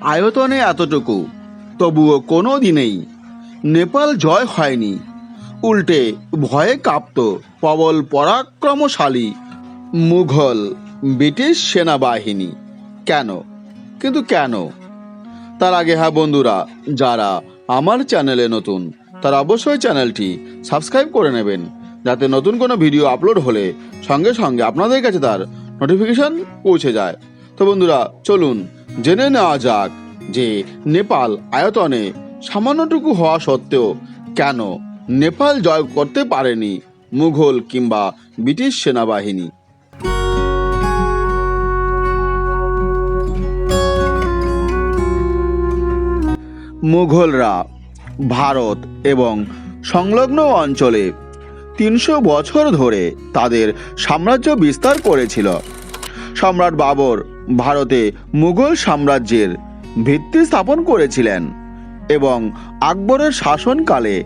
আয়তনে এতটুকু, তবুও কোনো দিনেই নেপাল জয় হয়নি। উল্টে ভয়ে কাঁপত প্রবল পরাক্রমশালী মুঘল ব্রিটিশ সেনাবাহিনী। কেন? কিন্তু কেন? তার আগে হ্যাঁ বন্ধুরা, যারা আমার চ্যানেলে নতুন তারা অবশ্যই চ্যানেলটি সাবস্ক্রাইব করে নেবেন, যাতে নতুন কোনো ভিডিও আপলোড হলে সঙ্গে সঙ্গে আপনাদের কাছে তার নোটিফিকেশন পৌঁছে যায়। তো বন্ধুরা, চলুন জেনে নেওয়া যাক যে নেপাল আয়তনে সামান্যটুকু হওয়া সত্ত্বেও কেন নেপাল জয় করতে পারেনি মুঘল কিংবা ব্রিটিশ সেনাবাহিনী। মুঘলরা ভারত এবং সংলগ্ন অঞ্চলে 300 বছর ধরে তাদের সাম্রাজ্য বিস্তার করেছিল। সম্রাট বাবর ভারতে মুঘল সাম্রাজ্যের ভিত্তি স্থাপন করেছিলেন এবং আকবরের শাসনকালে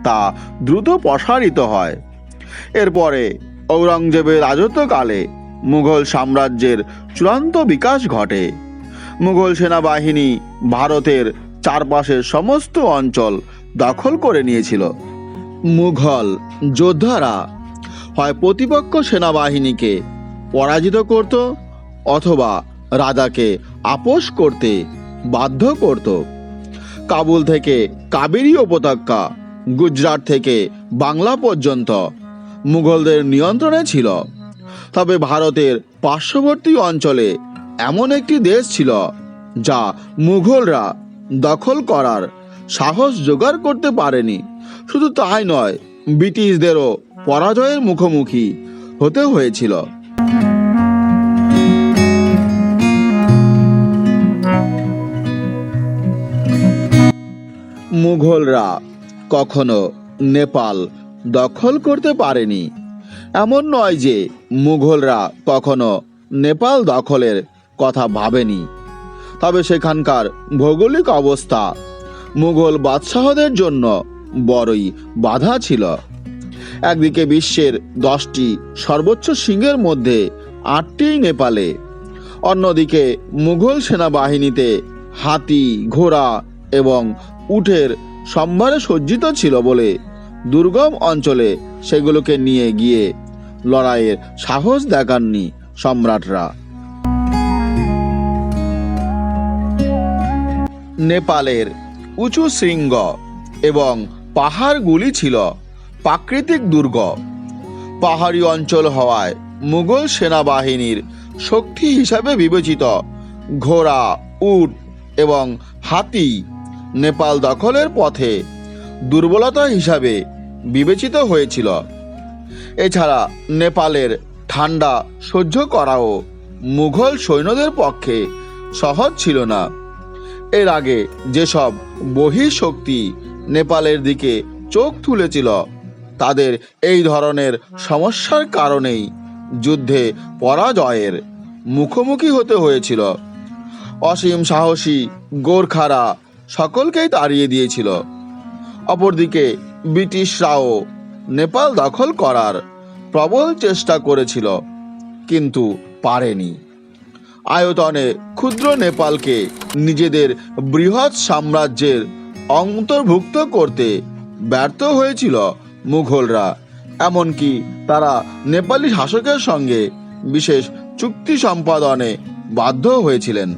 তা দ্রুত প্রসারিত হয়। এরপরে ঔরঙ্গজেবের রাজত্বকালে মুঘল সাম্রাজ্যের চূড়ান্ত বিকাশ ঘটে। মুঘল সেনাবাহিনী ভারতের চারপাশের সমস্ত অঞ্চল দখল করে নিয়েছিল। মুঘল যোদ্ধারা হয় প্রতিপক্ষ সেনাবাহিনীকে পরাজিত করত অথবা রাজাকে আপোষ করতে বাধ্য করত। কাবুল থেকে কাবেরী উপত্যকা, গুজরাট থেকে বাংলা পর্যন্ত মুঘলদের নিয়ন্ত্রণে ছিল। তবে ভারতের পার্শ্ববর্তী অঞ্চলে এমন একটি দেশ ছিল যা মুঘলরা দখল করার সাহস জোগাড় করতে পারেনি। শুধু তাই নয়, ব্রিটিশদেরও পরাজয়ের মুখোমুখি হতে হয়েছিল। মুঘলরা কখনো নেপাল দখল করতে পারেনি। এমন নয় যে মুঘলরা কখনো নেপাল দখলের কথা ভাবেনি, তবে সেখানকার ভৌগোলিক অবস্থা মুঘল বাদশাহদের জন্য বড়ই বাধা ছিল। একদিকে বিশ্বের 10টি সর্বোচ্চ শৃঙ্গের মধ্যে 8টি নেপালে, অন্যদিকে মুঘল সেনাবাহিনীতে হাতি, ঘোড়া এবং উটের সম্ভারে সজ্জিত ছিল বলে দুর্গম অঞ্চলে সেগুলোকে নিয়ে গিয়ে লড়াইয়ের সাহস দেখাননি সম্রাটরা। নেপালের উঁচু শৃঙ্গ এবং পাহাড়গুলি ছিল প্রাকৃতিক দুর্গ। পাহাড়ি অঞ্চল হওয়ায় মুঘল সেনাবাহিনীর শক্তি হিসাবে বিবেচিত ঘোড়া, উট এবং হাতি নেপাল দখলের পথে দুর্বলতা হিসাবে বিবেচিত হয়েছিল। এছাড়া নেপালের ঠান্ডা সহ্য করাও মুঘল সৈন্যদের পক্ষে সহজ ছিল না। এর আগে যেসব বহিঃশক্তি নেপালের দিকে চোখ তুলেছিল, তাদের এই ধরনের সমস্যার কারণেই যুদ্ধে পরাজয়ের মুখোমুখি হতে হয়েছিল। অসীম সাহসী গোর্খারা সকলকেই তাড়িয়ে দিয়েছিল। অপরদিকে ব্রিটিশরাও নেপাল দখল করার প্রবল চেষ্টা করেছিল, কিন্তু পারেনি। আয়তনে ক্ষুদ্র নেপালকে নিজেদের বৃহৎ সাম্রাজ্যের অন্তর্ভুক্ত করতে ব্যর্থ হয়েছিল মুঘলরা। এমনকি তারা নেপালি শাসকের সঙ্গে বিশেষ চুক্তি সম্পাদনে বাধ্য হয়েছিলেন।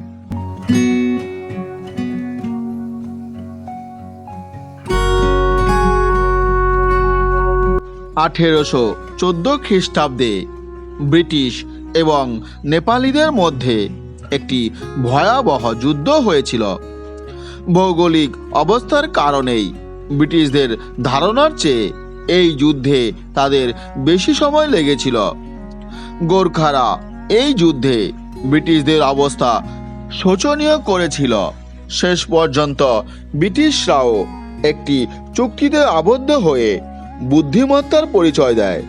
1814 খ্রিস্টাব্দে ব্রিটিশ এবং নেপালিদের মধ্যে একটি ভয়াবহ যুদ্ধ হয়েছিল। ভৌগোলিক অবস্থার কারণেই ব্রিটিশদের ধারণার চেয়ে এই যুদ্ধে তাদের বেশি সময় লেগেছিল। গোর্খারা এই যুদ্ধে ব্রিটিশদের অবস্থা শোচনীয় করেছিল। শেষ পর্যন্ত ব্রিটিশরাও একটি চুক্তিতে আবদ্ধ হয়ে বুদ্ধিমত্তার পরিচয় দেয়।